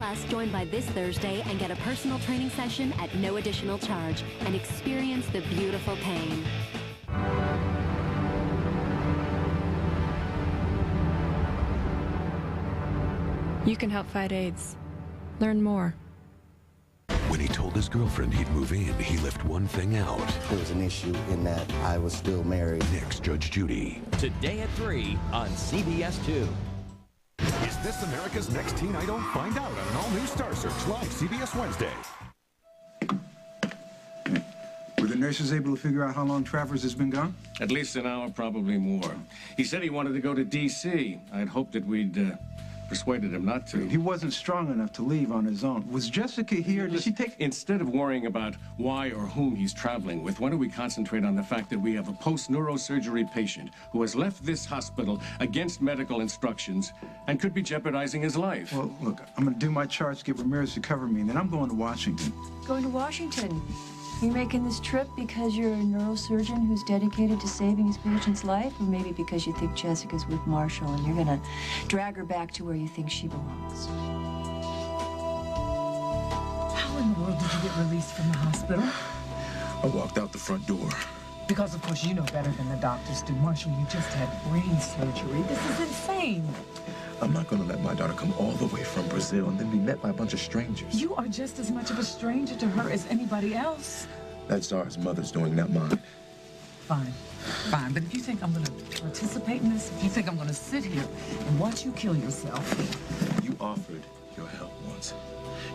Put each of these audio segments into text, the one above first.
Class join by this Thursday and get a personal training session at no additional charge and experience the beautiful pain. You can help fight AIDS. Learn more. When he told his girlfriend he'd move in, he left one thing out. There was an issue in that I was still married. Next, Judge Judy. Today at 3 on CBS 2. Is this America's Next Teen Idol? Find out on an all-new Star Search live CBS Wednesday. Were the nurses able to figure out how long Travers has been gone? At least an hour, probably more. He said he wanted to go to D.C. I'd hoped that we'd persuaded him not to. He wasn't strong enough to leave on his own. Was Jessica here? Did she take... Instead of worrying about why or whom he's traveling with, why don't we concentrate on the fact that we have a post-neurosurgery patient who has left this hospital against medical instructions and could be jeopardizing his life. Well, look, I'm going to do my charts, get Ramirez to cover me, and then I'm going to Washington. Going to Washington? You're making this trip because you're a neurosurgeon who's dedicated to saving his patient's life, or maybe because you think Jessica's with Marshall and you're gonna drag her back to where you think she belongs? How in the world did you get released from the hospital? I walked out the front door. Because, of course, you know better than the doctors do. Marshall, you just had brain surgery. This is insane. I'm not gonna let my daughter come all the way from Brazil and then be met by a bunch of strangers. You are just as much of a stranger to her as anybody else. That's Zara's mother's doing, not mine. Fine. Fine. But if you think I'm gonna participate in this, if you think I'm gonna sit here and watch you kill yourself... You offered your help once.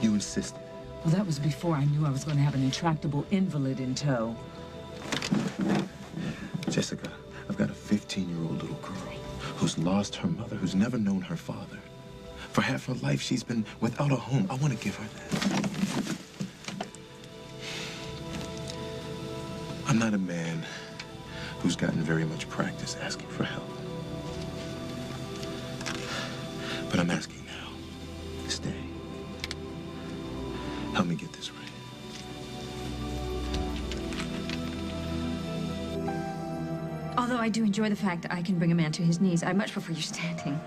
You insisted. Well, that was before I knew I was gonna have an intractable invalid in tow. Jessica, I've got a 15-year-old little girl who's lost her mother, who's never known her father. For half her life, she's been without a home. I want to give her that. I'm not a man who's gotten very much practice asking for help. But I'm asking now. Stay. Help me get this right. Although I do enjoy the fact that I can bring a man to his knees, I much prefer you standing.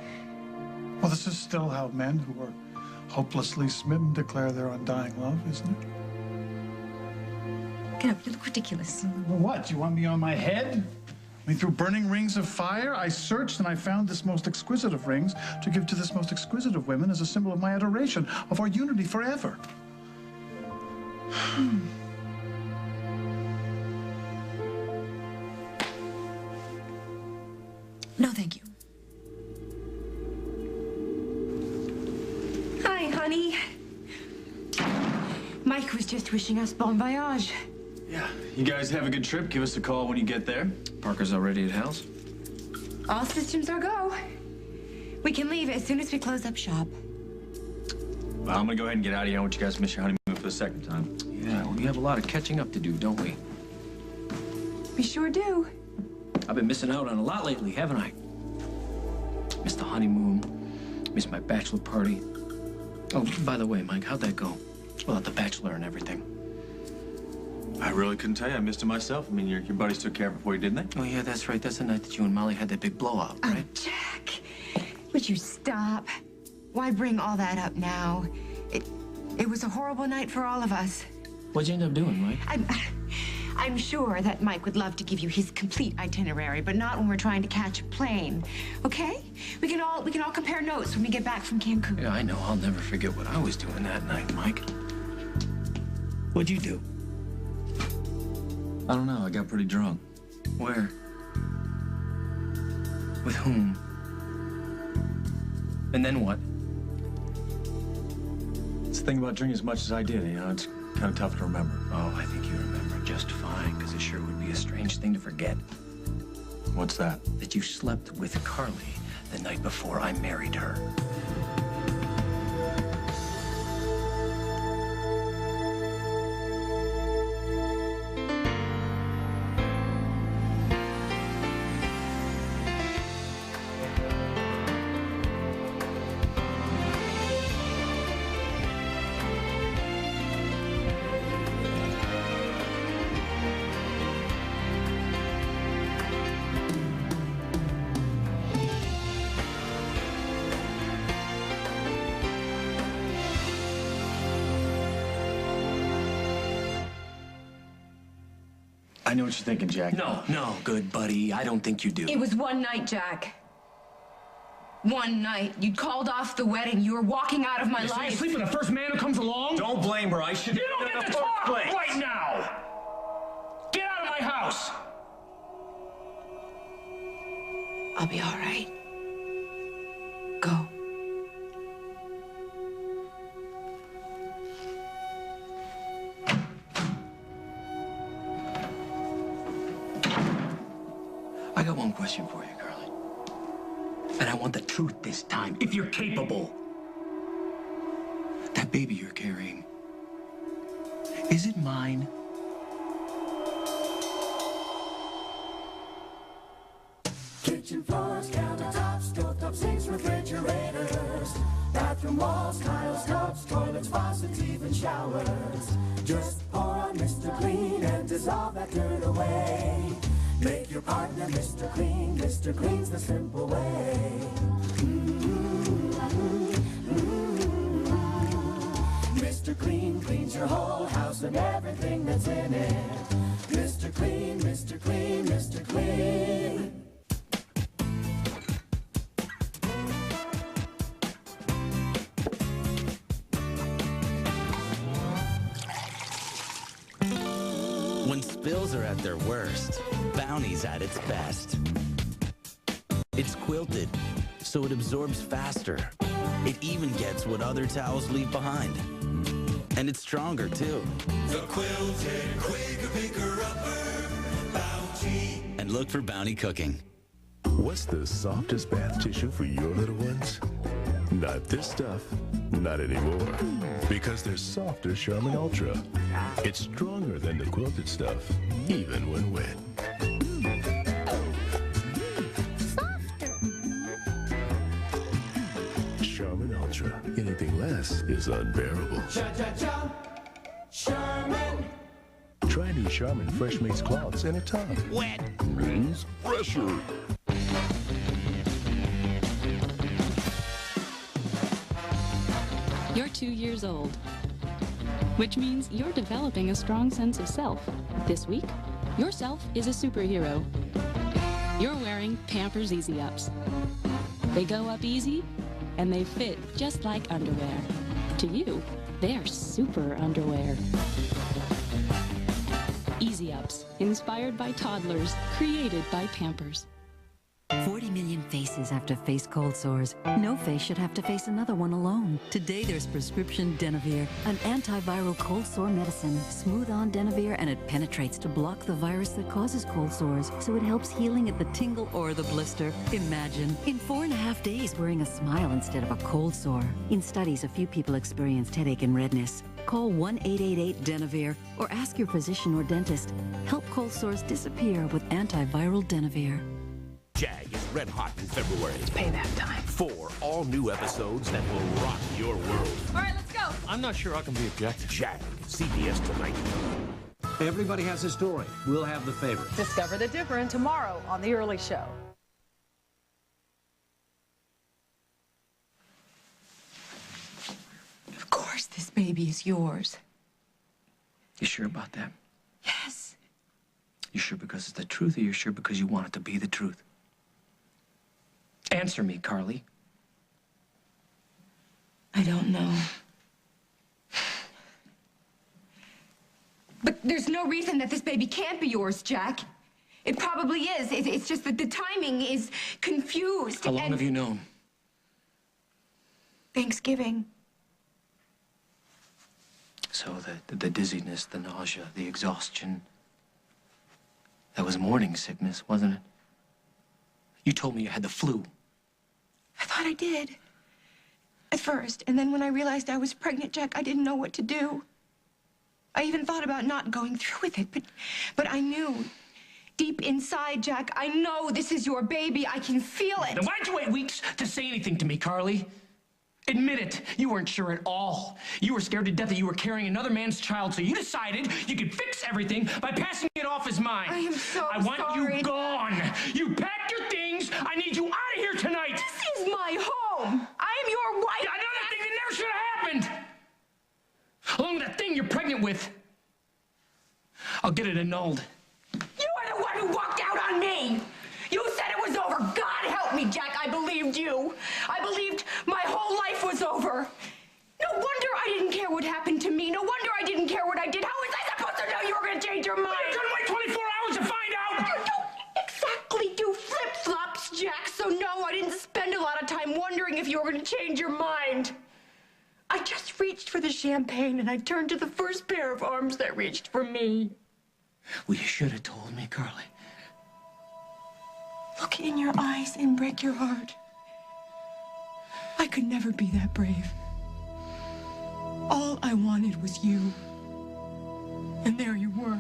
Well, this is still how men who are hopelessly smitten declare their undying love, isn't it? Get up, you look ridiculous. Well, what? You want me on my head? I mean, through burning rings of fire, I searched and I found this most exquisite of rings to give to this most exquisite of women as a symbol of my adoration, of our unity forever. No, thank you. Hi, honey. Mike was just wishing us bon voyage. Yeah, you guys have a good trip. Give us a call when you get there. Parker's already at house. All systems are go. We can leave as soon as we close up shop. Well, I'm gonna go ahead and get out of here. I want you guys to miss your honeymoon for the second time. Yeah, we have a lot of catching up to do, don't we? We sure do. I've been missing out on a lot lately, haven't I? Missed the honeymoon, missed my bachelor party. Oh, by the way, Mike, how'd that go? Well, the bachelor and everything. I really couldn't tell you. I missed it myself. I mean, your buddies took care of it for you, didn't they? Oh, yeah, that's right. That's the night that you and Molly had that big blowout, right? Oh, Jack, would you stop? Why bring all that up now? It was a horrible night for all of us. What'd you end up doing, Mike? I'm sure that Mike would love to give you his complete itinerary, but not when we're trying to catch a plane. Okay? We can all compare notes when we get back from Cancun. Yeah, I know. I'll never forget what I was doing that night, Mike. What'd you do? I don't know. I got pretty drunk. Where? With whom? And then what? It's the thing about drinking as much as I did, you know, it's kind of tough to remember. Oh, I think you remember just fine, because it sure would be a strange thing to forget. What's that? That you slept with Carly the night before I married her. I know what you're thinking, Jack. No, good buddy. I don't think you do. It was one night, Jack. One night. You'd called off the wedding. You were walking out of my So life. you sleep with the first man who comes along? Don't blame her. I should. You don't get to talk right now! Get out of my house! I'll be all right. Go. I got one question for you, Carly. And I want the truth this time, if you're capable. That baby you're carrying, is it mine? Kitchen floors, countertops, stovetop sinks, refrigerators, bathroom walls, tiles, tubs, toilets, faucets, even showers. Just pour on Mr. Clean and dissolve that dirt away. Make your partner Mr. Clean. Mr. Clean's the simple way. Mr. Clean cleans your whole house and everything that's in it. Mr. Clean, Mr. Clean, Mr. Clean. When spills are at their worst, Bounty's at its best. It's quilted, so it absorbs faster. It even gets what other towels leave behind. And it's stronger, too. The quilted Quaker Picker Upper Bounty. And look for Bounty cooking. What's the softest bath tissue for your little ones? Not this stuff. Not anymore. Because there's softer Charmin Ultra. It's stronger than the quilted stuff, even when wet. Charmin Ultra. Anything less is unbearable. Cha-cha-cha. Charmin. Try new Charmin Fresh Mix cloths in a tub. Wet means fresher. You're 2 years old, which means you're developing a strong sense of self. This week, your self is a superhero. You're wearing Pampers Easy Ups. They go up easy, and they fit just like underwear. To you, they're super underwear. Easy Ups, inspired by toddlers, created by Pampers. 40 million faces have to face cold sores. No face should have to face another one alone. Today there's prescription Denavir, an antiviral cold sore medicine. Smooth on Denavir and it penetrates to block the virus that causes cold sores, so it helps healing at the tingle or the blister. Imagine, in 4.5 days wearing a smile instead of a cold sore. In studies, a few people experienced headache and redness. Call 1-888-DENAVIR or ask your physician or dentist. Help cold sores disappear with antiviral Denavir. Jag is red hot in February. It's payback time. 4 all-new episodes that will rock your world. All right, let's go. I'm not sure I can be objective. Jag, CBS tonight. Everybody has a story. We'll have the favorite. Discover the different tomorrow on The Early Show. Of course this baby is yours. You sure about that? Yes. You sure because it's the truth, or you sure because you want it to be the truth? Answer me, Carly. I don't know. But there's no reason that this baby can't be yours, Jack. It probably is. It's just that the timing is confused. How long have you known? Thanksgiving. So the dizziness, the nausea, the exhaustion. That was morning sickness, wasn't it? You told me you had the flu. I thought I did. At first. And then when I realized I was pregnant, Jack, I didn't know what to do. I even thought about not going through with it, but I knew. Deep inside, Jack, I know this is your baby. I can feel it. Then why'd you wait weeks to say anything to me, Carly? Admit it. You weren't sure at all. You were scared to death that you were carrying another man's child, so you decided you could fix everything by passing it off as mine. I am so I want sorry. you gone. You pack your things. I need you out of here tonight. This is my home. I am your wife. Yeah, another thing that never should have happened. Along with that thing you're pregnant with. I'll get it annulled. lie, Jack. I believed you. I believed my whole life was over. No wonder I didn't care what happened to me. No wonder I didn't care what I did. How was I supposed to know you were going to change your mind? You couldn't wait 24 hours to find out! I don't exactly do flip-flops, Jack, so no, I didn't spend a lot of time wondering if you were going to change your mind. I just reached for the champagne, and I turned to the first pair of arms that reached for me. Well, you should have told me, Carly. Look in your eyes and break your heart. I could never be that brave. All I wanted was you. And there you were.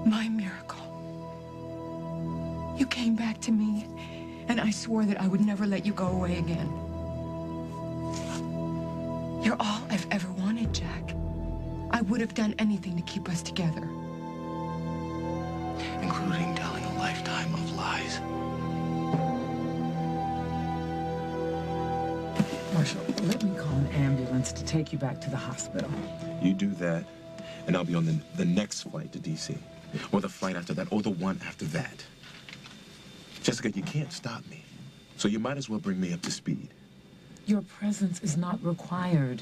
My miracle. You came back to me, and I swore that I would never let you go away again. You're all I've ever wanted, Jack. I would have done anything to keep us together. Including telling a lifetime of lies. Marshall, let me call an ambulance to take you back to the hospital. You do that, and I'll be on the next flight to D.C. Or the flight after that, or the one after that. Jessica, you can't stop me. So you might as well bring me up to speed. Your presence is not required.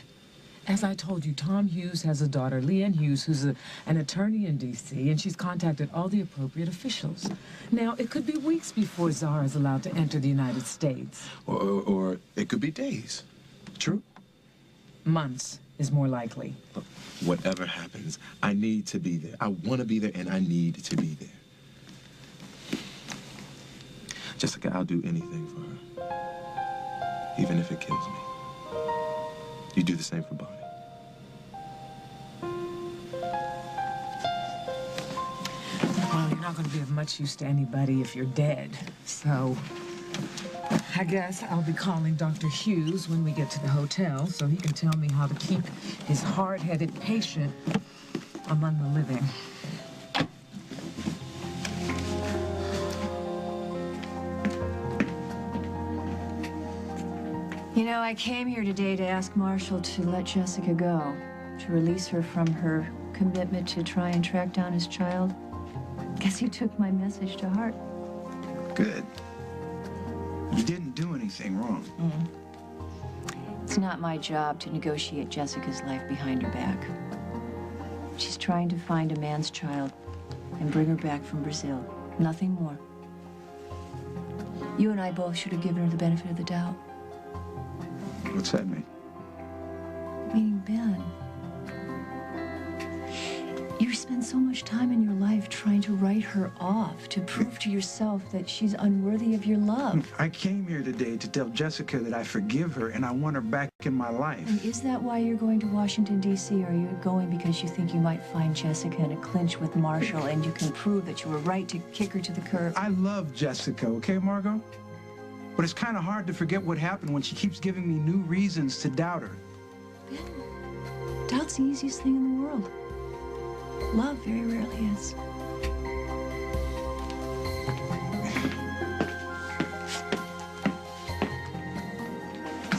As I told you, Tom Hughes has a daughter, Leanne Hughes, who's an attorney in D.C., and she's contacted all the appropriate officials. Now, it could be weeks before Zara is allowed to enter the United States. Or it could be days. True? Months is more likely. Look, whatever happens, I need to be there. I want to be there, and I need to be there. Jessica, I'll do anything for her. Even if it kills me. You do the same for Bonnie. Well, you're not going to be of much use to anybody if you're dead. So, I guess I'll be calling Dr. Hughes when we get to the hotel so he can tell me how to keep his hard-headed patient among the living. You know, I came here today to ask Marshall to let Jessica go, to release her from her commitment to try and track down his child. Guess he took my message to heart. Good. You didn't do anything wrong. It's not my job to negotiate Jessica's life behind her back. She's trying to find a man's child and bring her back from Brazil. Nothing more. You and I both should have given her the benefit of the doubt. What's that mean? Meaning Ben. You spend so much time in your life trying to write her off, to prove to yourself that she's unworthy of your love. I came here today to tell Jessica that I forgive her and I want her back in my life. And is that why you're going to Washington, D.C.? Are you going because you think you might find Jessica in a clinch with Marshall and you can prove that you were right to kick her to the curb? I love Jessica, okay, Margot? But it's kind of hard to forget what happened when she keeps giving me new reasons to doubt her. Ben, doubt's the easiest thing in the world. Love very rarely is.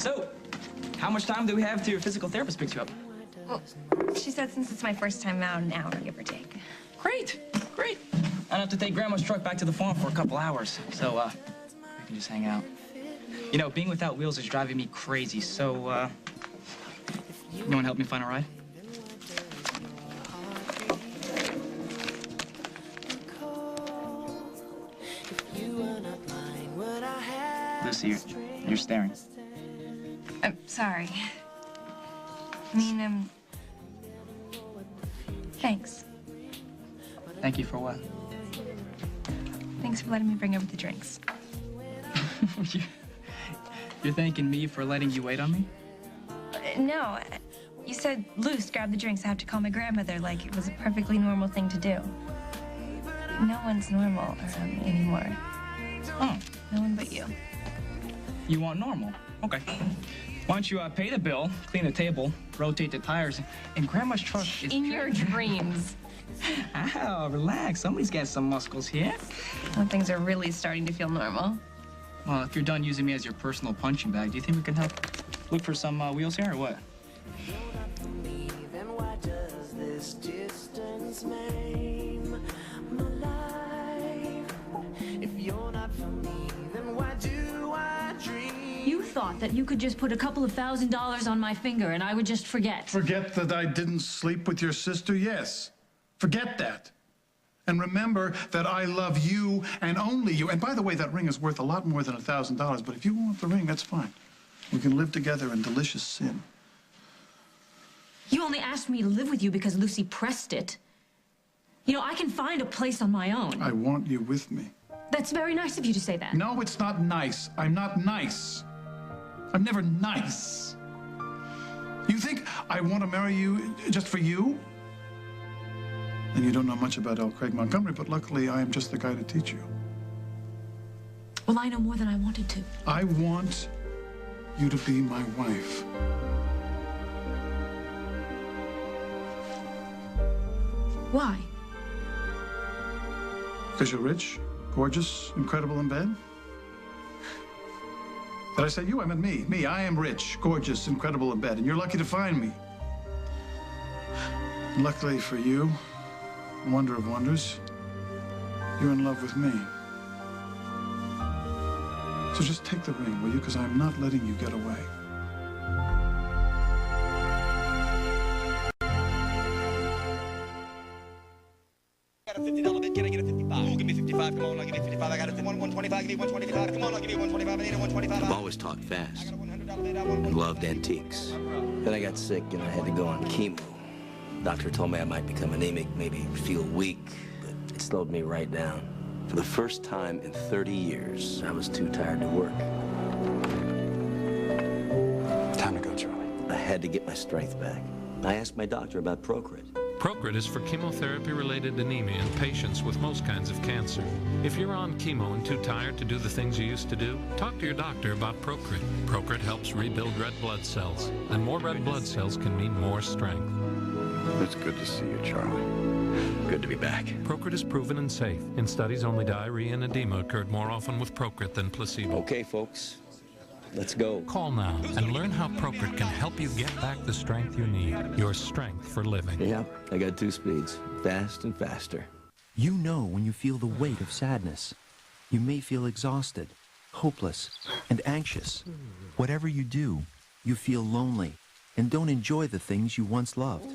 So, how much time do we have till your physical therapist picks you up? Well, she said since it's my first time out, an hour, give or take. Great, great. I don't have to take Grandma's truck back to the farm for a couple hours, so, we can just hang out. You know, being without wheels is driving me crazy, so, you want to help me find a ride? Lucy, you're staring. I'm sorry. I mean, thanks. Thank you for what? Thanks for letting me bring over the drinks. You're thanking me for letting you wait on me? No, you said, Luce, grab the drinks. I have to call my grandmother, like it was a perfectly normal thing to do. No one's normal around me anymore. Oh. No one but you. You want normal? Okay. Why don't you pay the bill, clean the table, rotate the tires, and Grandma's truck is... In your dreams. Ow, relax. Somebody's got some muscles here. Well, things are really starting to feel normal. Well, if you're done using me as your personal punching bag, do you think we can help look for some wheels here, or what? If you're not for me, then why thought that you could just put a couple of $1,000 on my finger and I would just forget. Forget that I didn't sleep with your sister? Yes. Forget that. And remember that I love you and only you. And by the way, that ring is worth a lot more than $1,000. But if you want the ring, that's fine. We can live together in delicious sin. You only asked me to live with you because Lucy pressed it. You know, I can find a place on my own. I want you with me. That's very nice of you to say that. No, it's not nice. I'm not nice. I'm never nice. You think I want to marry you just for you? And you don't know much about L. Craig Montgomery, but luckily I am just the guy to teach you. Well, I know more than I wanted to. I want you to be my wife. Why? Because you're rich, gorgeous, incredible in bed? Did I say you? I meant me. Me, I am rich, gorgeous, incredible in bed, and you're lucky to find me. And luckily for you, wonder of wonders, you're in love with me. So just take the ring, will you? Because I'm not letting you get away. Got a $50 bid. Can I get a 55? Ooh, give me 55. Come on, I'll give you 55. I got a 125. Give me 125. Come on, I'll give you 125. I need a 125. I've always talked fast and loved antiques. Then I got sick and I had to go on chemo. Doctor told me I might become anemic, maybe feel weak, but it slowed me right down. For the first time in 30 years, I was too tired to work. Time to go, Charlie. I had to get my strength back. I asked my doctor about Procrit. Procrit is for chemotherapy-related anemia in patients with most kinds of cancer. If you're on chemo and too tired to do the things you used to do, talk to your doctor about Procrit. Procrit helps rebuild red blood cells, and more red blood cells can mean more strength. It's good to see you, Charlie. Good to be back. Procrit is proven and safe. In studies, only diarrhea and edema occurred more often with Procrit than placebo. Okay, folks. Let's go. Call now and learn how Procrit can help you get back the strength you need. Your strength for living. Yeah, I got 2 speeds. Fast and faster. You know when you feel the weight of sadness. You may feel exhausted, hopeless, and anxious. Whatever you do, you feel lonely and don't enjoy the things you once loved.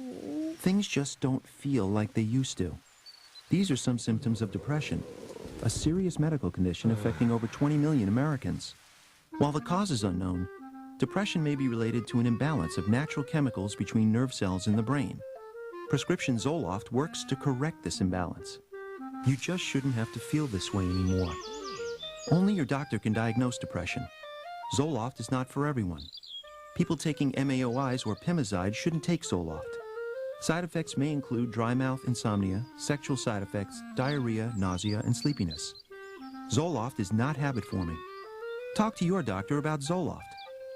Things just don't feel like they used to. These are some symptoms of depression, a serious medical condition affecting over 20 million Americans. While the cause is unknown, depression may be related to an imbalance of natural chemicals between nerve cells in the brain. Prescription Zoloft works to correct this imbalance. You just shouldn't have to feel this way anymore. Only your doctor can diagnose depression. Zoloft is not for everyone. People taking MAOIs or Pimozide shouldn't take Zoloft. Side effects may include dry mouth, insomnia, sexual side effects, diarrhea, nausea, and sleepiness. Zoloft is not habit-forming. Talk to your doctor about Zoloft,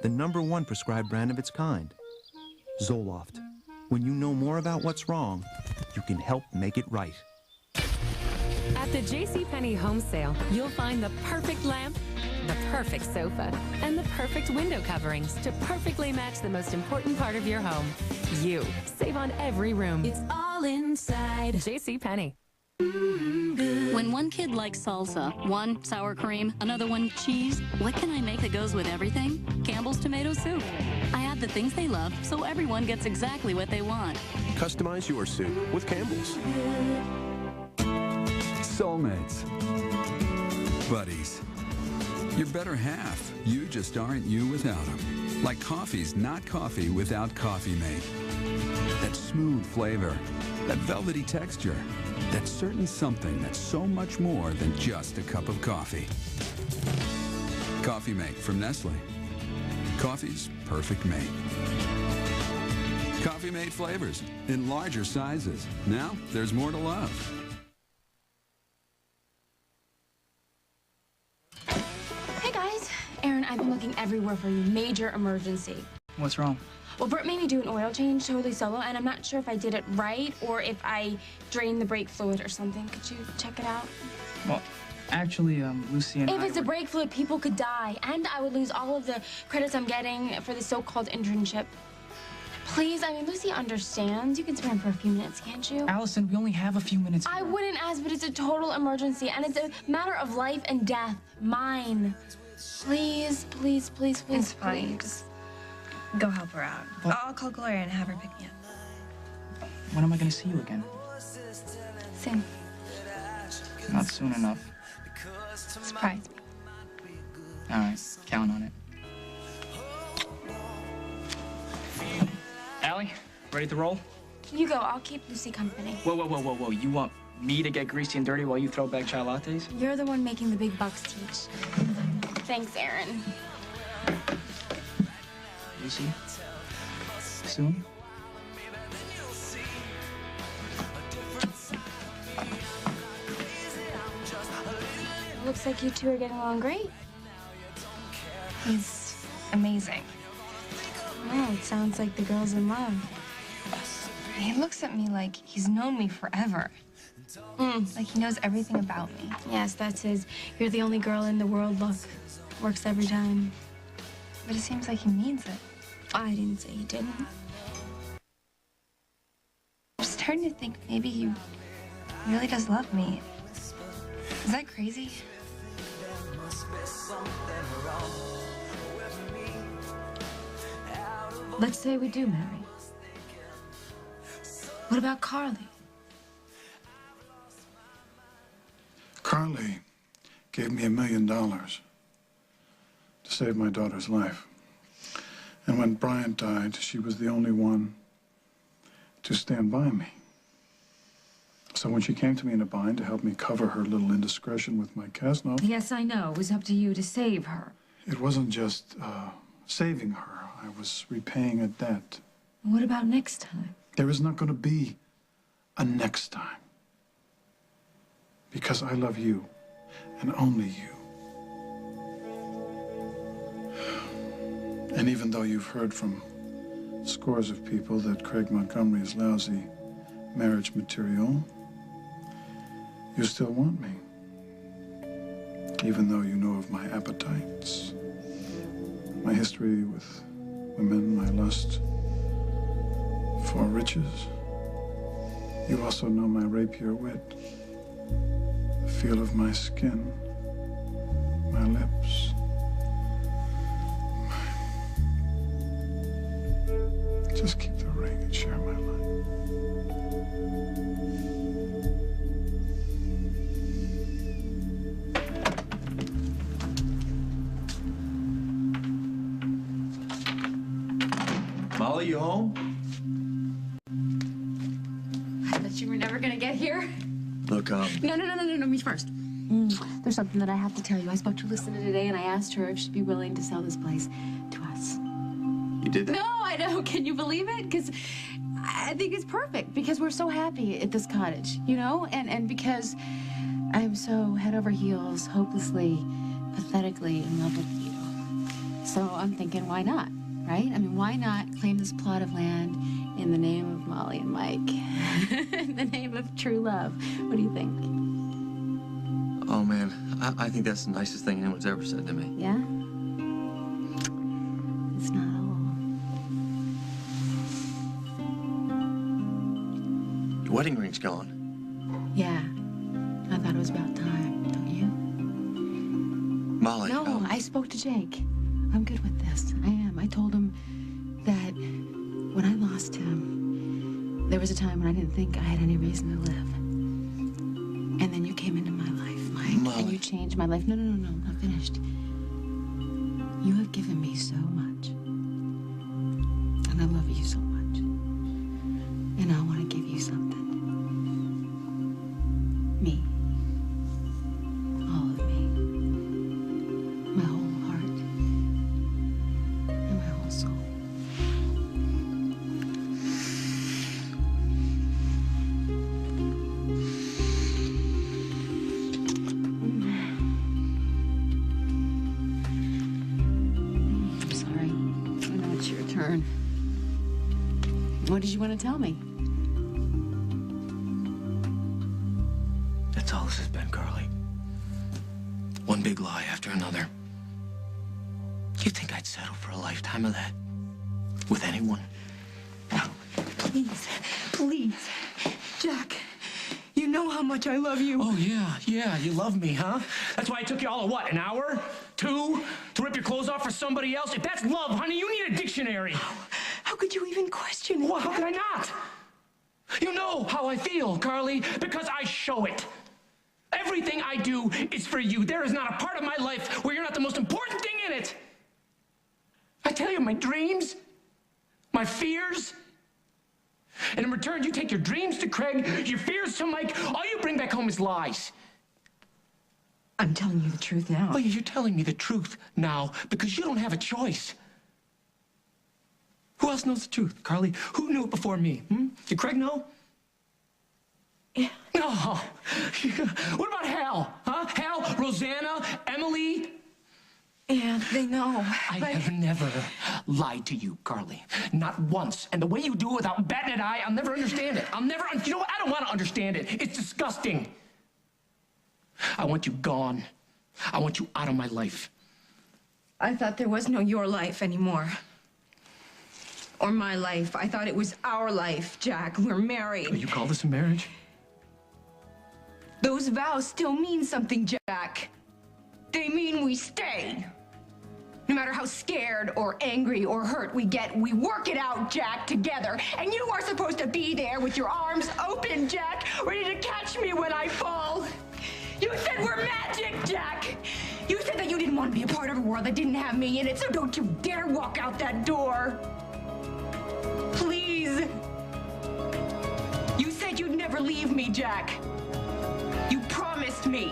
the #1 prescribed brand of its kind. Zoloft. When you know more about what's wrong, you can help make it right. At the JCPenney home sale, you'll find the perfect lamp, the perfect sofa, and the perfect window coverings to perfectly match the most important part of your home, you. Save on every room. It's all inside. JCPenney. When one kid likes salsa, one sour cream, another one cheese, what can I make that goes with everything? Campbell's tomato soup. I add the things they love so everyone gets exactly what they want. Customize your soup with Campbell's. Soulmates. Buddies. Your better half. You just aren't you without them. Like coffee's not coffee without Coffee Mate. That smooth flavor, that velvety texture, that certain something that's so much more than just a cup of coffee. Coffee Mate from Nestle. Coffee's perfect mate. Coffee Mate flavors in larger sizes. Now there's more to love. Hey guys, Aaron, I've been looking everywhere for you. Major emergency. What's wrong? Well, Bert made me do an oil change totally solo, and I'm not sure if I did it right or if I drained the brake fluid or something. Could you check it out? Well, actually, Lucy and If it's a brake fluid, people could die, and I would lose all of the credits I'm getting for the so-called internship. Please, I mean, Lucy understands. You can spare him for a few minutes, can't you? Allison, we only have a few minutes. I wouldn't ask, but it's a total emergency, and it's a matter of life and death. Mine. Please, please, please, please, It's fine. please. Just go help her out. I'll call Gloria and have her pick me up. When am I gonna see you again? Soon. Not soon enough. Surprise me. All right, count on it. Allie, ready to roll? You go. I'll keep Lucy company. Whoa, whoa, whoa, whoa, whoa. You want me to get greasy and dirty while you throw back chai lattes? You're the one making the big bucks, Teach. Thanks, Aaron. Lucy? Soon? Looks like you two are getting along great. He's amazing. Oh, it sounds like the girl's in love. He looks at me like he's known me forever. Like he knows everything about me. Yes, that's his. You're the only girl in the world look. Works every time. But it seems like he means it. I didn't say he didn't. I'm starting to think maybe he really does love me. Is that crazy? Let's say we do marry. What about Carly? Carly gave me $1 million to save my daughter's life. And when Bryant died, she was the only one to stand by me. So when she came to me in a bind to help me cover her little indiscretion with my Casno, Yes, I know. It was up to you to save her. it wasn't just saving her. I was repaying a debt. What about next time? There is not going to be a next time. Because I love you, and only you. And even though you've heard from scores of people that Craig Montgomery is lousy marriage material, you still want me. Even though you know of my appetites, my history with women, my lust for riches. You also know my rapier wit, the feel of my skin, my lips. Just keep the ring and share my life. Molly, you home? I thought you were never gonna get here. Look, No, me first. There's something that I have to tell you. I spoke to Lucinda today and I asked her if she'd be willing to sell this place to us. you did that? No, I know. Can you believe it? Because I think it's perfect because we're so happy at this cottage, you know? And because I'm so head over heels, hopelessly, pathetically in love with you. So I'm thinking, why not, right? I mean, why not claim this plot of land in the name of Molly and Mike? In the name of true love. What do you think? Oh, man. I think that's the nicest thing anyone's ever said to me. Yeah? It's not all. Your wedding ring's gone. Yeah. I thought it was about time, don't you? Molly. No, I spoke to Jake. I'm good with this. I am. I told him that when I lost him, there was a time when I didn't think I had any reason to live. And then you came into my life, Mike. Molly. And you changed my life. No, I'm not finished. You have given me so much. And I love you so much. And I want to give you something. Me. All of me. My whole heart. And my whole soul. I'm sorry. I know it's your turn. What did you want to tell me? That's all this has been, Carly. One big lie after another. You think I'd settle for a lifetime of that? With anyone? Please, please. Jack, you know how much I love you. Oh, yeah, you love me, huh? That's why it took you all of what, an hour 2? To rip your clothes off for somebody else? If that's love, honey, you need a dictionary. How could you even question it? Well, how could I not? You know how I feel, Carly, because I show it. Everything I do is for you. There is not a part of my life where you're not the most important thing in it. I tell you my dreams, my fears, and in return, you take your dreams to Craig, your fears to Mike. All you bring back home is lies. I'm telling you the truth now. Well, you're telling me the truth now because you don't have a choice. Who else knows the truth, Carly? Who knew it before me? Did Craig know? Yeah. No. What about Hal? Huh? Hal, Rosanna, Emily? Yeah, they know. I have never lied to you, Carly. Not once. And the way you do it without batting an eye, I'll never understand it. You know what? I don't want to understand it. It's disgusting. I want you gone. I want you out of my life. I thought there was no your life anymore. Or my life. I thought it was our life, Jack. We're married. You call this a marriage? Those vows still mean something, Jack. They mean we stay. No matter how scared or angry or hurt we get, we work it out, Jack, together. And you are supposed to be there with your arms open, Jack, ready to catch me when I fall. You said we're magic, Jack. You said that you didn't want to be a part of a world that didn't have me in it, so don't you dare walk out that door. Please. You said you'd never leave me, Jack. You promised me.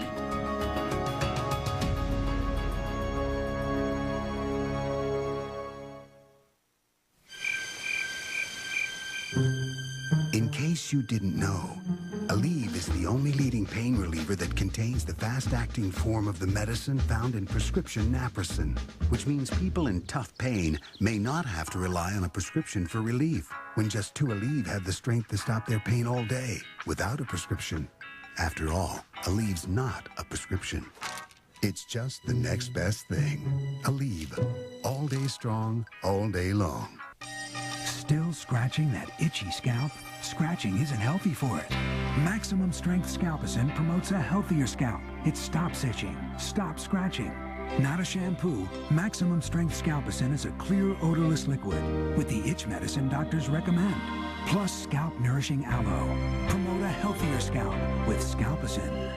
In case you didn't know, Aleve is the only leading pain reliever that contains the fast-acting form of the medicine found in prescription naproxen, which means people in tough pain may not have to rely on a prescription for relief, when just 2 Aleve have the strength to stop their pain all day without a prescription. After all, Aleve's not a prescription. It's just the next best thing. Aleve, all day strong, all day long. Still scratching that itchy scalp? Scratching isn't healthy for it. Maximum Strength Scalpicin promotes a healthier scalp. It stops itching, stops scratching. Not a shampoo, Maximum Strength Scalpicin is a clear, odorless liquid with the itch medicine doctors recommend. Plus scalp nourishing aloe. Promote a healthier scalp with Scalpicin.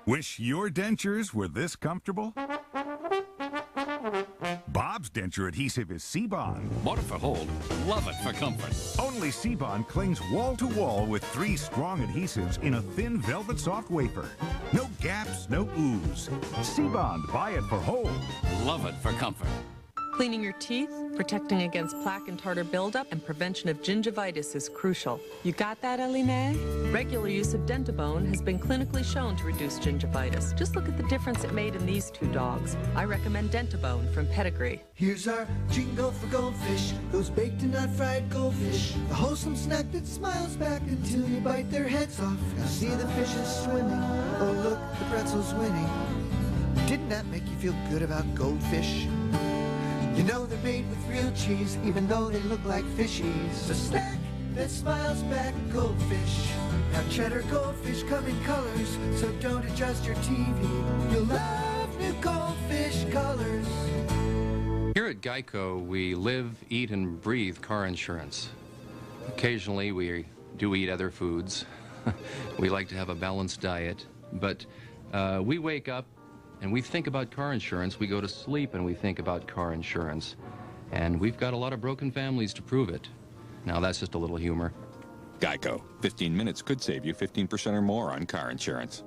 Wish your dentures were this comfortable? Bob's denture adhesive is Seabond. Bought it for hold, love it for comfort. Only Seabond clings wall to wall with 3 strong adhesives in a thin velvet soft wafer. No gaps, no ooze. Seabond, buy it for hold. Love it for comfort. Cleaning your teeth, protecting against plaque and tartar buildup, and prevention of gingivitis is crucial. You got that, Eline? Regular use of Dentabone has been clinically shown to reduce gingivitis. Just look at the difference it made in these 2 dogs. I recommend Dentabone from Pedigree. Here's our jingle for goldfish, those baked and not fried goldfish. The wholesome snack that smiles back until you bite their heads off. Now see the fishes swimming, oh look, the pretzel's winning. Didn't that make you feel good about goldfish? You know they're made with real cheese, even though they look like fishies. A snack that smiles back, goldfish. Now cheddar goldfish come in colors, so don't adjust your TV. You'll love new goldfish colors. Here at Geico, we live, eat, and breathe car insurance. Occasionally, we do eat other foods. We like to have a balanced diet, but we wake up and we think about car insurance. We go to sleep and we think about car insurance. And we've got a lot of broken families to prove it. Now, that's just a little humor. Geico. 15 minutes could save you 15% or more on car insurance.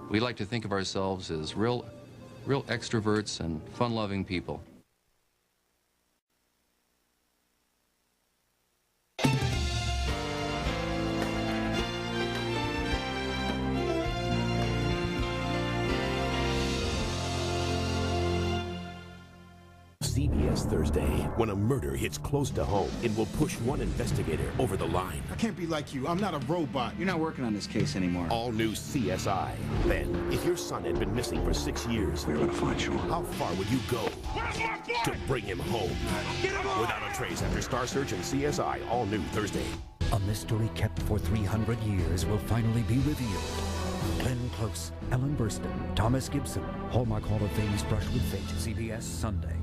We like to think of ourselves as real extroverts and fun-loving people. CBS Thursday. When a murder hits close to home, it will push one investigator over the line. I can't be like you. I'm not a robot. You're not working on this case anymore. All new CSI. Then, if your son had been missing for 6 years, we're gonna find you. How far would you go to bring him home? Without a trace after Star Search and CSI, all new Thursday. A mystery kept for 300 years will finally be revealed. Glenn Close, Ellen Burstyn, Thomas Gibson, Hallmark Hall of Fame's Brush with Fate, CBS Sunday.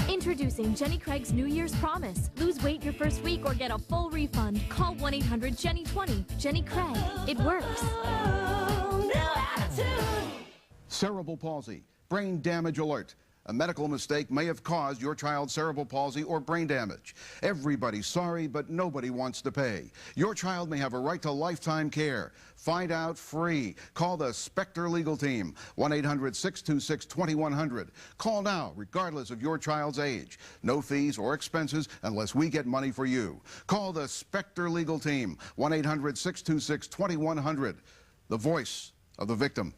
Introducing Jenny Craig's New Year's Promise. Lose weight your first week or get a full refund. Call 1-800-JENNY20. Jenny Craig. It works. Cerebral palsy, brain damage alert. A medical mistake may have caused your child's cerebral palsy or brain damage. Everybody's sorry, but nobody wants to pay. Your child may have a right to lifetime care. Find out free. Call the Spectre Legal Team, 1-800-626-2100. Call now, regardless of your child's age. No fees or expenses unless we get money for you. Call the Spectre Legal Team, 1-800-626-2100. The voice of the victim.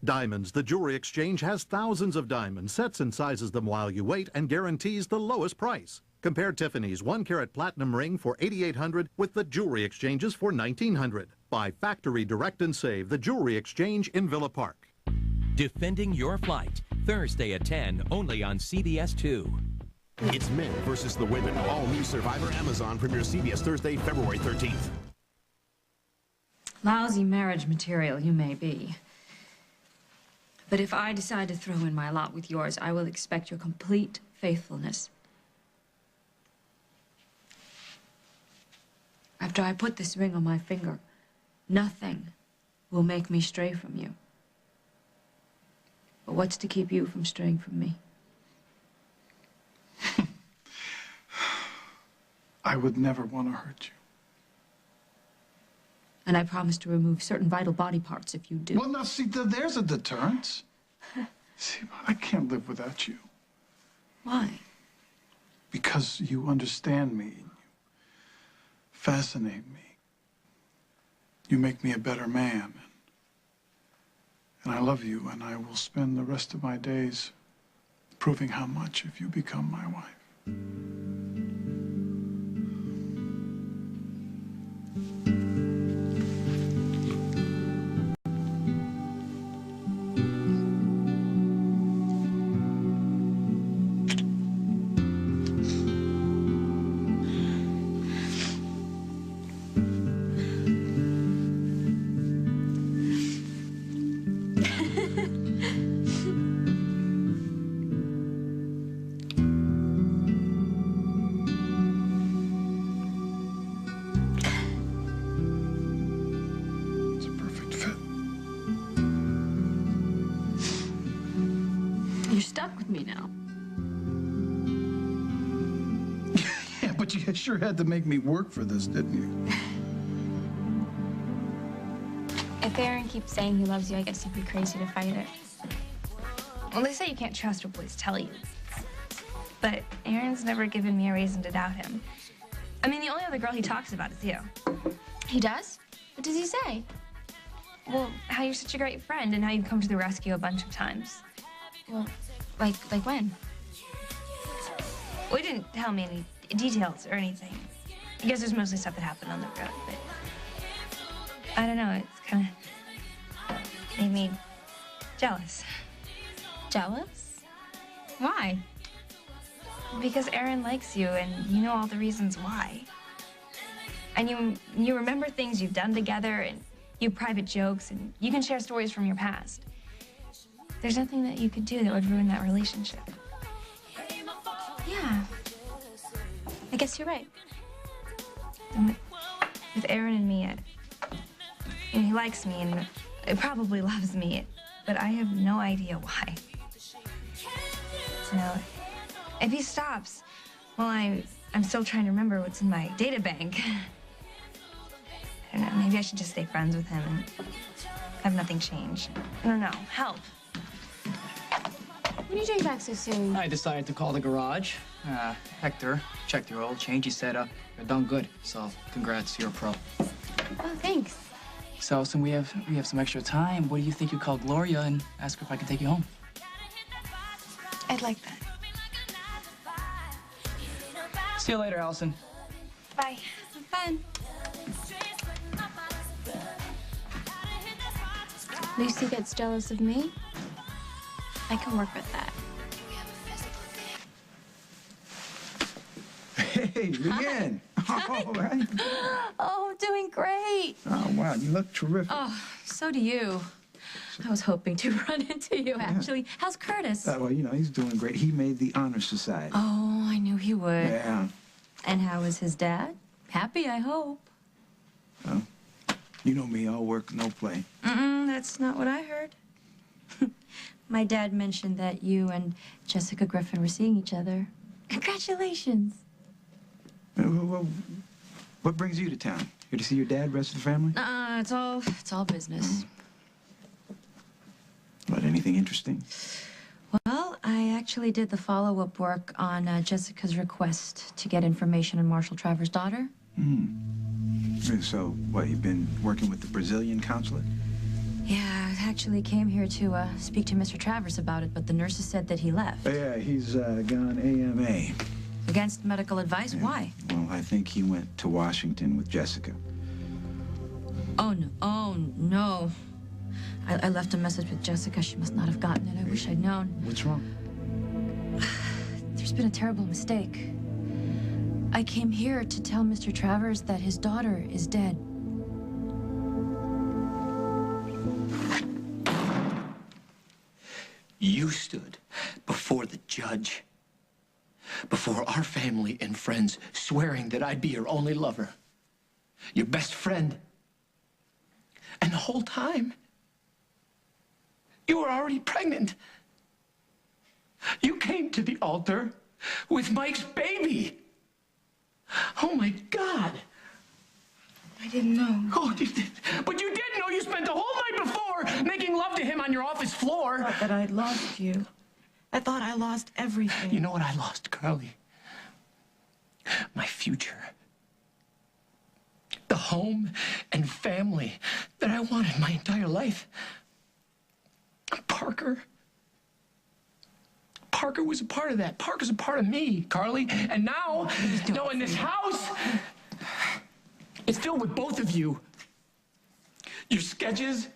Diamonds, the Jewelry Exchange has thousands of diamonds, sets and sizes them while you wait, and guarantees the lowest price. Compare Tiffany's 1-carat platinum ring for $8,800 with the Jewelry Exchange's for $1,900. Buy factory direct and save, the Jewelry Exchange in Villa Park. Defending Your Flight, Thursday at 10, only on CBS 2. It's men versus the women. All new Survivor Amazon premieres CBS Thursday, February 13th. Lousy marriage material you may be. But if I decide to throw in my lot with yours, I will expect your complete faithfulness. After I put this ring on my finger, nothing will make me stray from you. But what's to keep you from straying from me? I would never want to hurt you. And I promise to remove certain vital body parts if you do. Well, now, see, there's a deterrent. See, I can't live without you. Why? Because you understand me. You fascinate me. You make me a better man. And I love you, and I will spend the rest of my days proving how much if you become my wife. You're stuck with me now. Yeah, but you sure had to make me work for this, didn't you? If Aaron keeps saying he loves you, I guess you'd be crazy to fight it. Well, they say you can't trust what boys tell you. But Aaron's never given me a reason to doubt him. I mean, the only other girl he talks about is you. He does? What does he say? Well, how you're such a great friend and how you've come to the rescue a bunch of times. Well, like when? Well, he didn't tell me any details or anything. I guess there's mostly stuff that happened on the road, but I don't know, it's kind of made me jealous. Jealous? Why? Because Aaron likes you, and you know all the reasons why. And you remember things you've done together, and you have private jokes, and you can share stories from your past. There's nothing that you could do that would ruin that relationship. Yeah. I guess you're right. And with Aaron and me, he likes me and he probably loves me, but I have no idea why. So if he stops, well, I'm still trying to remember what's in my data bank. I don't know, maybe I should just stay friends with him and have nothing change. I don't know, help. When are you getting back so soon? I decided to call the garage. Hector checked your oil change. He said, you're done good. So congrats, you're a pro. Oh, thanks. So since we have some extra time, what do you think you call Gloria and ask her if I can take you home? I'd like that. See you later, Allison. Bye. Have fun. Lucy gets jealous of me. I can work with that. Hey, Leanne. Oh, right. Oh, I'm doing great. Oh, wow, you look terrific. Oh, so do you. I was hoping to run into you, actually. How's Curtis? Well, you know, he's doing great. He made the Honor Society. Oh, I knew he would. Yeah. And how is his dad? Happy, I hope. Well, you know me, all work, no play. That's not what I heard. My dad mentioned that you and Jessica Griffin were seeing each other. Congratulations. Well, what brings you to town? Here to see your dad, rest of the family? It's all business. What, anything interesting? Well, I actually did the follow-up work on Jessica's request to get information on Marshall Travers' daughter. So, what, you've been working with the Brazilian consulate? Yeah, I actually came here to speak to Mr. Travers about it, but the nurses said that he left. Yeah, he's gone AMA. Against medical advice? Yeah. Why? Well, I think he went to Washington with Jessica. Oh, no. Oh, no. I left a message with Jessica. She must not have gotten it. I wish I'd known. What's wrong? There's been a terrible mistake. I came here to tell Mr. Travers that his daughter is dead. You stood before the judge, before our family and friends, swearing that I'd be your only lover, your best friend. And the whole time, you were already pregnant. You came to the altar with Mike's baby. Oh, my God. I didn't know. Oh, but you did know. You spent the whole night before making love to him on your office floor. I thought that I'd lost you. I thought I lost everything. You know what I lost, Carly? My future. The home and family that I wanted my entire life. Parker. Parker was a part of that. Parker's a part of me, Carly. And now, in this house, it's filled with both of you. Your sketches,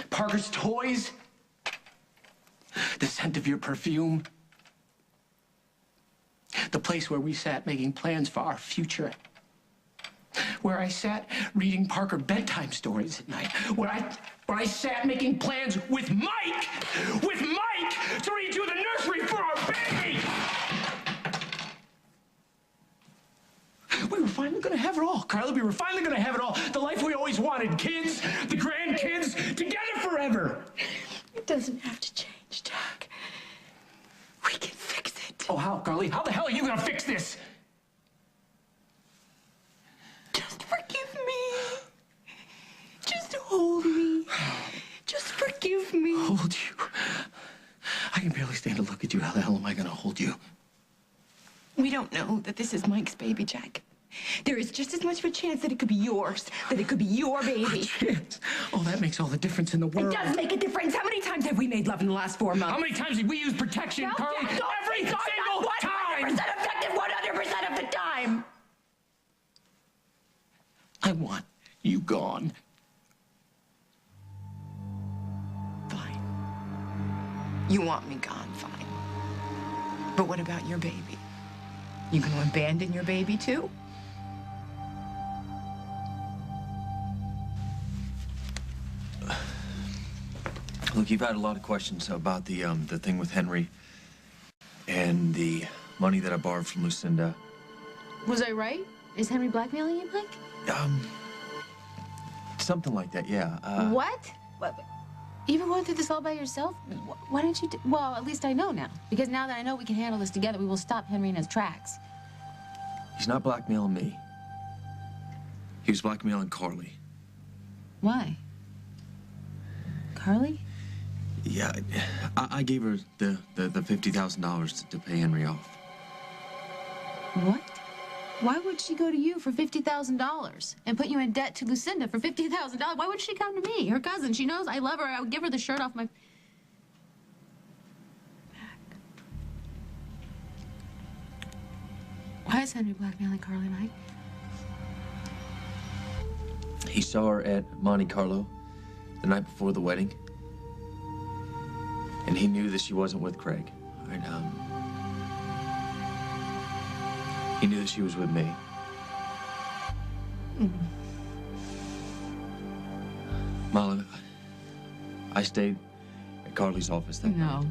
Parker's toys, the scent of your perfume, the place where we sat making plans for our future, where I sat reading Parker bedtime stories at night, where I sat making plans with Mike to read to the nursery for our baby. We were finally gonna have it all, Carly. We were finally gonna have it all. The life we always wanted. Kids, the grandkids, together forever. It doesn't have to change, Jack. We can fix it. Oh, how, Carly? How the hell are you gonna fix this? Just forgive me. Just hold me. Just forgive me. Hold you? I can barely stand to look at you. How the hell am I gonna hold you? We don't know that this is Mike's baby, Jack. There is just as much of a chance that it could be yours, that it could be your baby. A chance? Oh, that makes all the difference in the world. It does make a difference. How many times have we made love in the last 4 months? How many times did we use protection, No, Carly? Jack, Every single time! 100% effective 100% of the time. I want you gone. Fine. You want me gone, fine. But what about your baby? You gonna abandon your baby too? Look, you've had a lot of questions about the thing with Henry and the money that I borrowed from Lucinda. Was I right? Is Henry blackmailing you, Mike? Something like that, yeah. What? You've been going through this all by yourself? Why didn't you well, at least I know now. Because now that I know we can handle this together, we will stop Henry in his tracks. He's not blackmailing me. He was blackmailing Carly. Why? Carly? Yeah, I gave her the $50,000 to pay Henry off. What? Why would she go to you for $50,000 and put you in debt to Lucinda for $50,000? Why would she come to me, her cousin? She knows I love her. I would give her the shirt off my... Why is Henry blackmailing Carly, Mike? He saw her at Monte Carlo the night before the wedding. And he knew that she wasn't with Craig. And, he knew that she was with me. Molly, I stayed at Carly's office that night.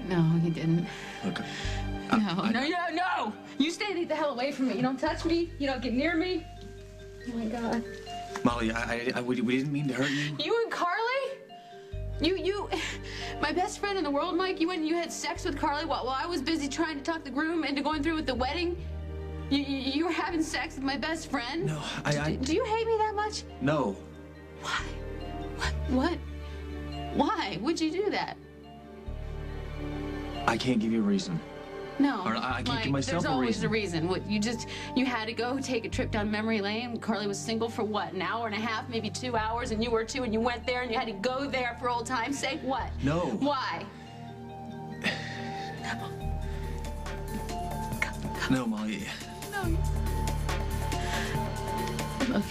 No, you didn't. Look, No! You stay the hell away from me. You don't touch me. You don't get near me. Oh my God. Molly, we didn't mean to hurt you. You and Carly? My best friend in the world, Mike, you went and you had sex with Carly while I was busy trying to talk the groom into going through with the wedding? You were having sex with my best friend? No, Do you hate me that much? No. Why? What? Why would you do that? I can't give you a reason. No, Or I can't Mike, give myself there's a always reason. a reason. What, you had to go take a trip down memory lane. Carly was single for what, an hour and a half, maybe 2 hours, and you were too, and you went there and you had to go there for old time's sake. What? No. Why? No, Molly. No. I love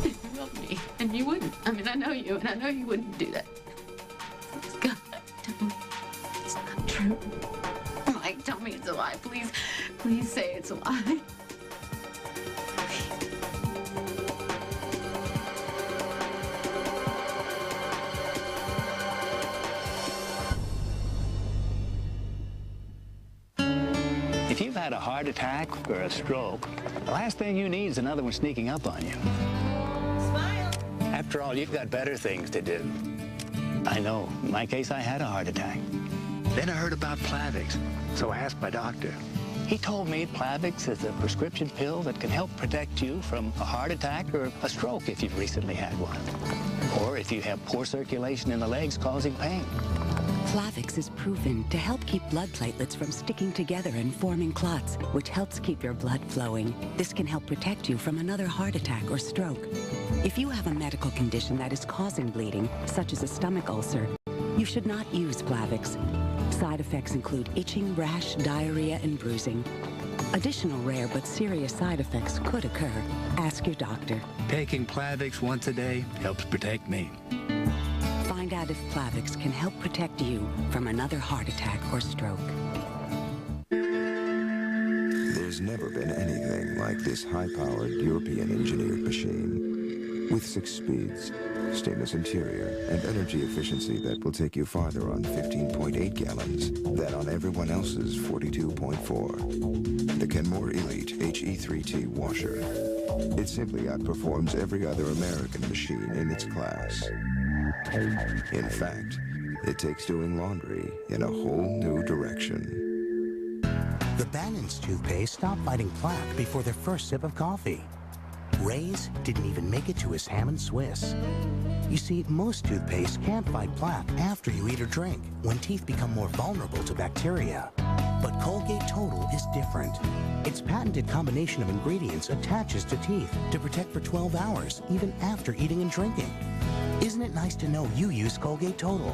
you. You love me, and you wouldn't. I mean, I know you, and I know you wouldn't do that. God, tell me it's not true. Mike, tell me it's a lie. Please, please say it's a lie. If you've had a heart attack or a stroke, the last thing you need is another one sneaking up on you. Smile. After all, you've got better things to do. I know. In my case, I had a heart attack. Then I heard about Plavix, so I asked my doctor. He told me Plavix is a prescription pill that can help protect you from a heart attack or a stroke if you've recently had one. Or if you have poor circulation in the legs causing pain. Plavix is proven to help keep blood platelets from sticking together and forming clots, which helps keep your blood flowing. This can help protect you from another heart attack or stroke. If you have a medical condition that is causing bleeding, such as a stomach ulcer, you should not use Plavix. Side effects include itching, rash, diarrhea, and bruising. Additional rare but serious side effects could occur. Ask your doctor. Taking Plavix once a day helps protect me. Find out if Plavix can help protect you from another heart attack or stroke. There's never been anything like this high-powered European-engineered machine. With 6 speeds, stainless interior, and energy efficiency that will take you farther on 15.8 gallons than on everyone else's 42.4. The Kenmore Elite HE3T washer. It simply outperforms every other American machine in its class. In fact, it takes doing laundry in a whole new direction. The Bannon's toothpaste stopped fighting plaque before their first sip of coffee. Ray's didn't even make it to his ham and Swiss. You see, most toothpaste can't fight plaque after you eat or drink, when teeth become more vulnerable to bacteria. But Colgate Total is different. Its patented combination of ingredients attaches to teeth to protect for 12 hours, even after eating and drinking. Isn't it nice to know you use Colgate Total?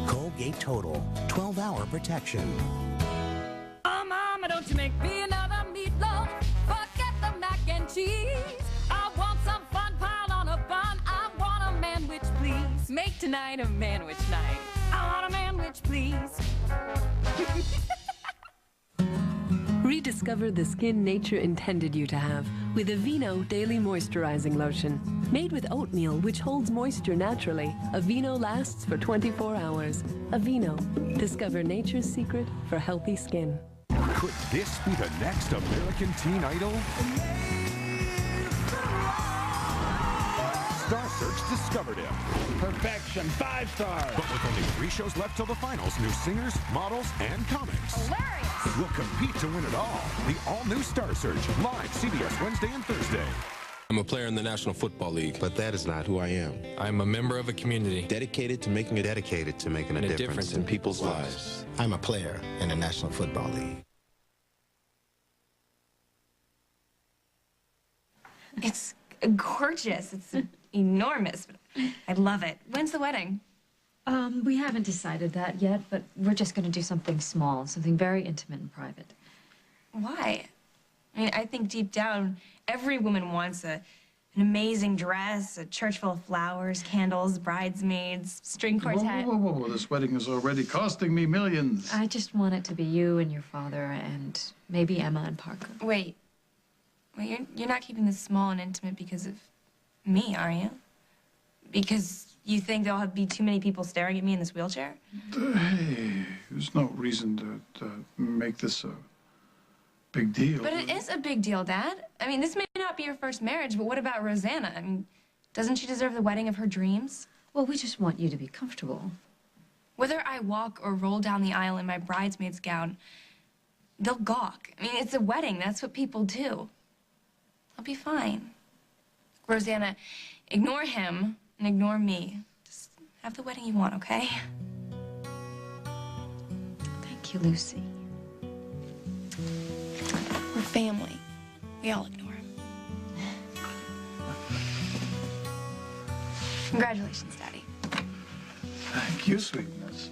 Colgate Total, 12-hour protection. Oh, Mama, don't you make me another meatloaf. Forget the mac and cheese. I want some fun piled on a bun. I want a manwich, please. Make tonight a manwich night. I want a manwich, please. Rediscover the skin nature intended you to have with Aveeno Daily Moisturizing Lotion. Made with oatmeal, which holds moisture naturally, Aveeno lasts for 24 hours. Aveeno. Discover nature's secret for healthy skin. Could this be the next American Teen Idol? Star Search discovered him. Perfection, 5 stars. But with only 3 shows left till the finals, new singers, models, and comics Hilarious. will compete to win it all. The all-new Star Search, live CBS Wednesday and Thursday. I'm a player in the National Football League, but that is not who I am. I'm a member of a community dedicated to making a difference in people's lives. I'm a player in the National Football League. It's gorgeous. It's enormous. I love it. When's the wedding? We haven't decided that yet, but we're just going to do something small, something very intimate and private. Why? I mean, I think deep down, every woman wants an amazing dress, a church full of flowers, candles, bridesmaids, string quartet. Whoa. This wedding is already costing me millions. I just want it to be you and your father and maybe Emma and Parker. Wait, you're not keeping this small and intimate because of me, are you? Because you think there'll be too many people staring at me in this wheelchair? Hey, there's no reason to make this a big deal. But it is a big deal, Dad. I mean, this may not be your first marriage, but what about Rosanna? I mean, doesn't she deserve the wedding of her dreams? Well, we just want you to be comfortable. Whether I walk or roll down the aisle in my bridesmaid's gown, they'll gawk. I mean, it's a wedding. That's what people do. I'll be fine. Rosanna, ignore him and ignore me. Just have the wedding you want, okay? Thank you, Lucy. We're family. We all ignore him. Congratulations, Daddy. Thank you, sweetness.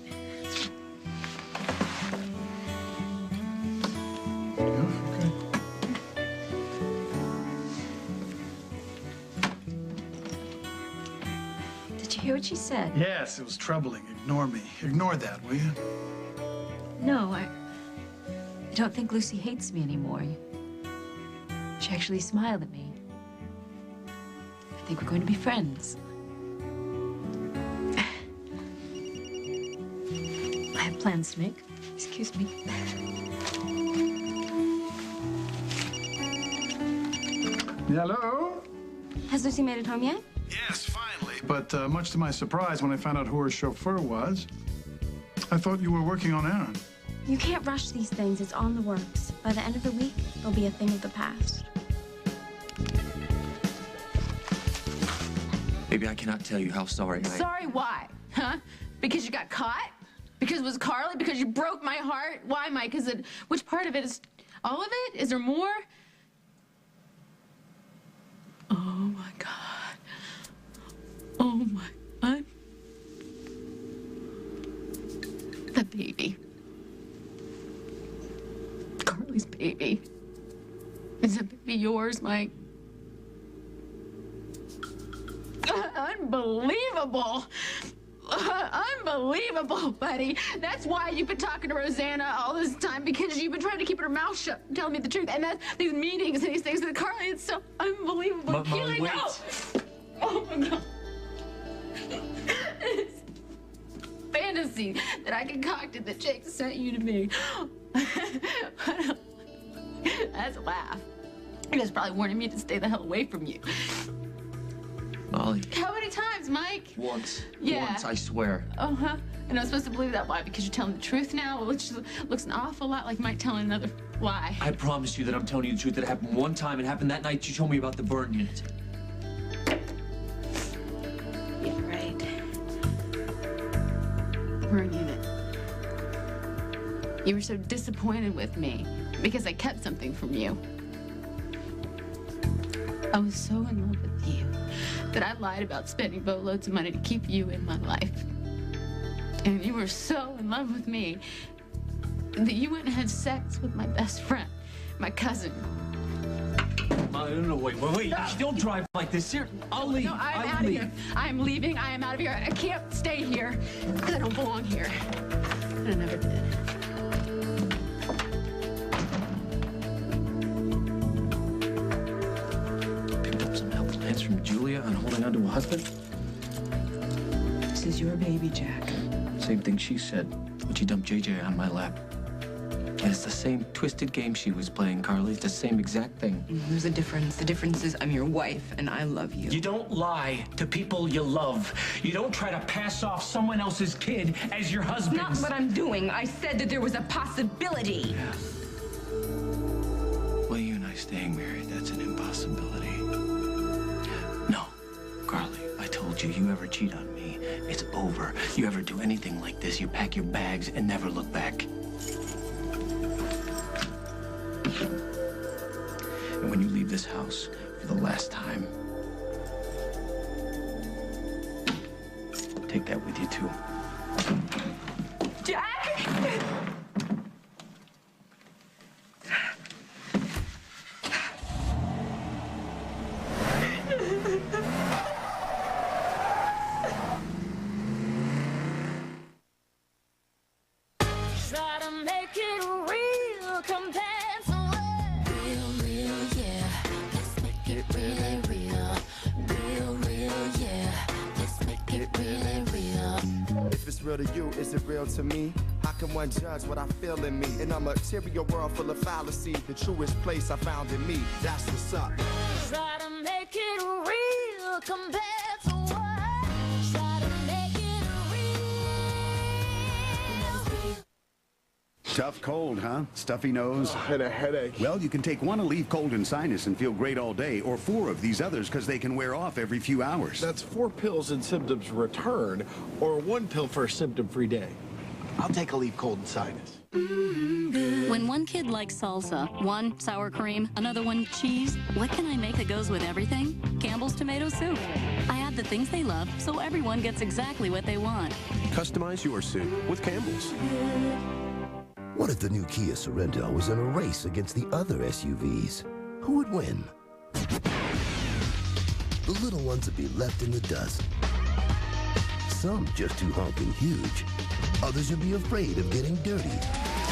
Did you hear what she said? Yes, it was troubling. Ignore me. Ignore that, will you? No, I don't think Lucy hates me anymore. She actually smiled at me. I think we're going to be friends. I have plans to make. Excuse me. Hello? Has Lucy made it home yet? Yes, finally. But much to my surprise, when I found out who her chauffeur was, I thought you were working on Aaron. You can't rush these things. It's on the works. By the end of the week, it'll be a thing of the past. Baby, I cannot tell you how sorry I am. Sorry, why? Huh? Because you got caught? Because it was Carly? Because you broke my heart? Why, Mike? Which part of it is all of it? Is there more? Oh my God. Oh my, the baby. Carly's baby. Is that baby yours, Mike? Unbelievable. Unbelievable, buddy. That's why you've been talking to Rosanna all this time, because you've been trying to keep her mouth shut, telling me the truth. And that's these meetings and these things with Carly, it's so unbelievable. Molly, wait. Oh my God. This fantasy that I concocted that Jake sent you to me. That's a laugh. He was probably warning me to stay the hell away from you. Molly. How many times, Mike? Once. Yeah. Once, I swear. Uh-huh. And I'm supposed to believe that. Why? Because you're telling the truth now? Well, it just looks an awful lot like Mike telling another lie. I promise you that I'm telling you the truth. That it happened one time. It happened that night you told me about the burn unit. Yeah, right. Burn unit. You were so disappointed with me because I kept something from you. I was so in love with you that I lied about spending boatloads of money to keep you in my life. And you were so in love with me that you went and had sex with my best friend, my cousin. Molly, no, wait. Don't drive like this. Here, I'll leave. No, I'm out of here. I'm leaving. I am out of here. I can't stay here because I don't belong here. And I never did. Plans from Julia on holding on to a husband? This is your baby, Jack. Same thing she said when she dumped JJ on my lap. And it's the same twisted game she was playing, Carly. It's the same exact thing. There's a difference. The difference is I'm your wife, and I love you. You don't lie to people you love. You don't try to pass off someone else's kid as your husband. Not what I'm doing. I said that there was a possibility. Yeah. Well, you and I staying married, that's an impossibility. No, Carly, I told you, you ever cheat on me, it's over. You ever do anything like this, you pack your bags and never look back. And when you leave this house for the last time, take that with you, too. Jack! real to you? Is it real to me? How can one judge what I feel in me? In a material world full of fallacy, the truest place I found in me. That's what's up. Try to make it real compared to what? Try to make it real. Tough cold, huh? Stuffy nose? And a headache. Well, you can take one Aleve Cold and Sinus and feel great all day, or 4 of these others because they can wear off every few hours. That's 4 pills and symptoms return, or 1 pill for a symptom-free day. I'll take Aleve Cold and Sinus. When one kid likes salsa, one sour cream, another one cheese, what can I make that goes with everything? Campbell's tomato soup. I add the things they love so everyone gets exactly what they want. Customize your soup with Campbell's. What if the new Kia Sorento was in a race against the other SUVs? Who would win? The little ones would be left in the dust. Some just too honking huge. Others would be afraid of getting dirty.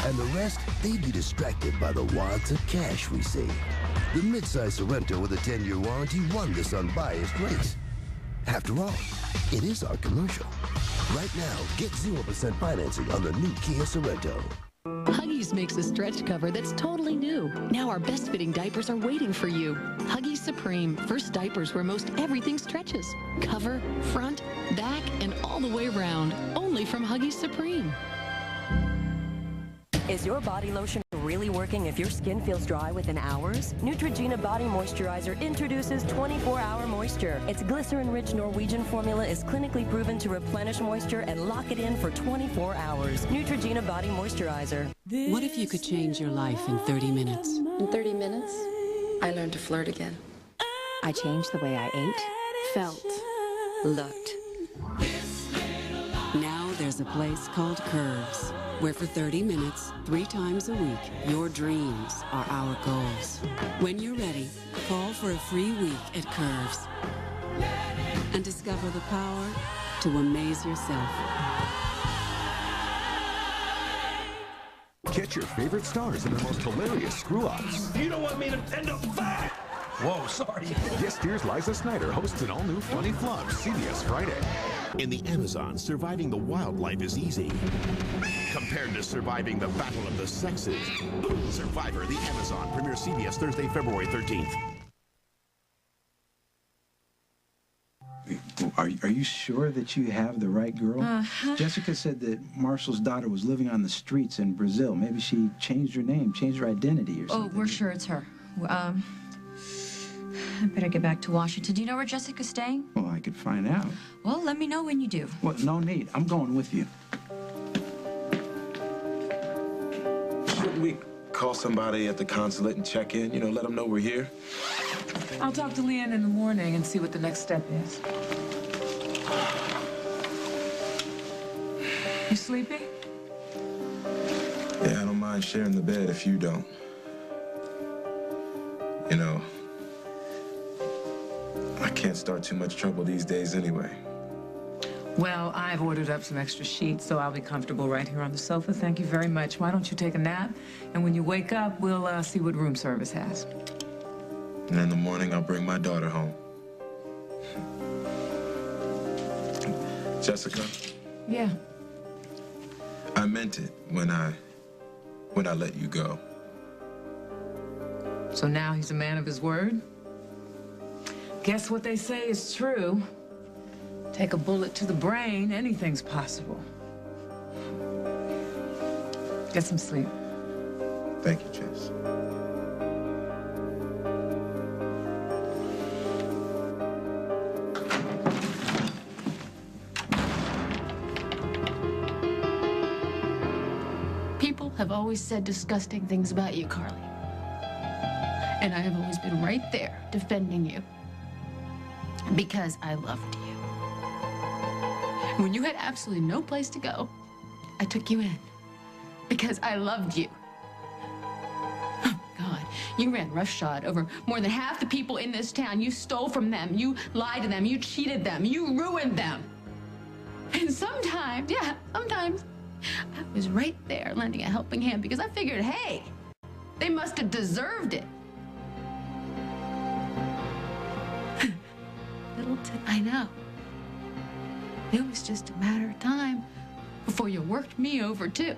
And the rest, they'd be distracted by the wads of cash we save. The midsize Sorento with a 10-year warranty won this unbiased race. After all, it is our commercial. Right now, get 0% financing on the new Kia Sorento. Huggies makes a stretch cover that's totally new. Now our best fitting diapers are waiting for you. Huggies Supreme, first diapers where most everything stretches. Cover, front, back, and all the way around. Only from Huggies Supreme. Is your body lotion really working if your skin feels dry within hours? Neutrogena Body Moisturizer introduces 24-hour moisture. Its glycerin-rich Norwegian formula is clinically proven to replenish moisture and lock it in for 24 hours. Neutrogena Body Moisturizer. What if you could change your life in 30 minutes? In 30 minutes, I learned to flirt again. I changed the way I ate, Felt. looked. Now there's a place called Curves, where for 30 minutes, 3 times a week, your dreams are our goals. When you're ready, call for a free week at Curves and discover the power to amaze yourself. Catch your favorite stars in the most hilarious screw-ups. You don't want me to end up fat! Whoa, sorry. Guest stars Liza Snyder hosts an all-new Funny Flubs, CBS Friday. In the Amazon, surviving the wildlife is easy. Compared to surviving the battle of the sexes. Survivor, the Amazon, premieres CBS Thursday, February 13th. Are you sure that you have the right girl? Jessica said that Marshall's daughter was living on the streets in Brazil. Maybe she changed her name, changed her identity or something. Oh, we're sure it's her. I better get back to Washington. Do you know where Jessica's staying? Well, I could find out. Well, let me know when you do. Well, no need. I'm going with you. Shouldn't we call somebody at the consulate and check in? You know, let them know we're here? I'll talk to Leanne in the morning and see what the next step is. You sleepy? Yeah, I don't mind sharing the bed if you don't. You know, I can't start too much trouble these days anyway. Well, I've ordered up some extra sheets, so I'll be comfortable right here on the sofa. Thank you very much. Why don't you take a nap? And when you wake up, we'll see what room service has. And in the morning, I'll bring my daughter home. Jessica? Yeah. I meant it when I let you go. So now he's a man of his word? Guess what they say is true. Take a bullet to the brain, anything's possible. Get some sleep. Thank you, Jess. People have always said disgusting things about you, Carly. And I have always been right there defending you. Because I loved you. When you had absolutely no place to go, I took you in. Because I loved you. Oh, God. You ran roughshod over more than half the people in this town. You stole from them. You lied to them. You cheated them. You ruined them. And sometimes, sometimes, I was right there lending a helping hand because I figured, hey, they must have deserved it. Little did I know. It was just a matter of time before you worked me over, too.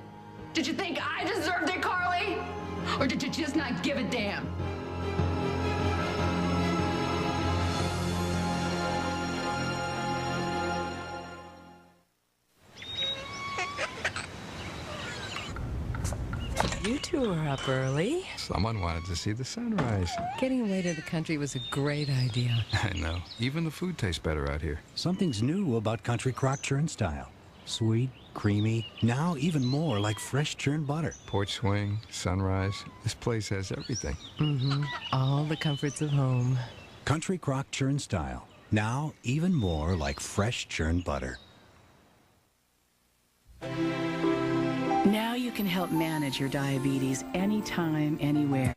Did you think I deserved it, Carly? Or did you just not give a damn? You two are up early. Someone wanted to see the sunrise. Getting away to the country was a great idea. I know. Even the food tastes better out here. Something's new about Country Crock churn style. Sweet, creamy, now even more like fresh churned butter. Porch swing, sunrise. This place has everything. Mm-hmm. All the comforts of home. Country Crock churn style. Now even more like fresh churned butter. Now you can help manage your diabetes anytime, anywhere.